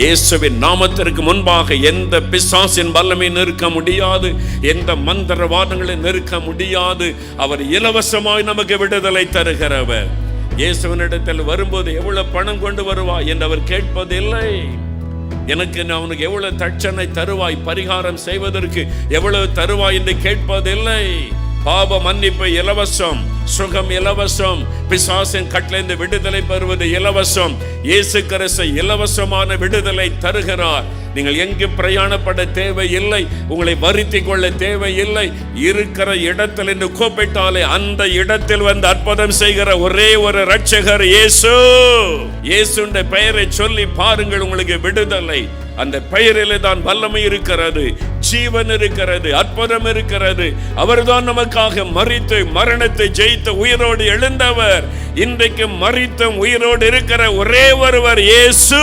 இயேசுவின் நாமத்திற்கு முன்பாக எந்த பிசாசின் வல்லமை நிற்க முடியாது, எந்த மந்திரவாதங்களை நிற்க முடியாது. அவர் இலவசமாய் நமக்கு விடுதலை தருகிறவர். இயேசுவினிடத்தில் வரும்போது எவ்வளவு பணம் கொண்டு வருவாய் என்று அவர் கேட்பதில்லை. எனக்கு அவனுக்கு எவ்வளவு தட்சணை தருவாய், பரிகாரம் செய்வதற்கு எவ்வளவு தருவாய் என்று கேட்பதில்லை. பாவ மன்னிப்பு இலவசம், சுகம் இலவசம், பிசாசின் கட்டளைந்து விடுதலை பெறுவது இலவசம். இயேசு கிறிஸ்து இலவசமான விடுதலை தருகிறார். நீங்கள் எங்கு பிரயாணப்பட தேவையில்லை, உங்களை வருத்திக் கொள்ள தேவையில்லை. இருக்கிற இடத்தில் என்று கூப்பிட்டாலே அந்த இடத்தில் வந்து அற்புதம் செய்கிற ஒரே ஒரு இரட்சகர் இயேசு. இயேசுடைய பெயரை சொல்லி பாருங்கள், உங்களுக்கு விடுதலை. அந்த பெயரிலே தான் வல்லமை இருக்கிறது, ஜீவன் இருக்கிறது, அற்புதம் இருக்கிறது. அவர்தான் நமக்காக மரித்து மரணத்தை ஜெயித்து உயிரோடு எழுந்தவர். இன்றைக்கு மரித்தும் உயிரோடு இருக்கிற ஒரே ஒருவர் இயேசு.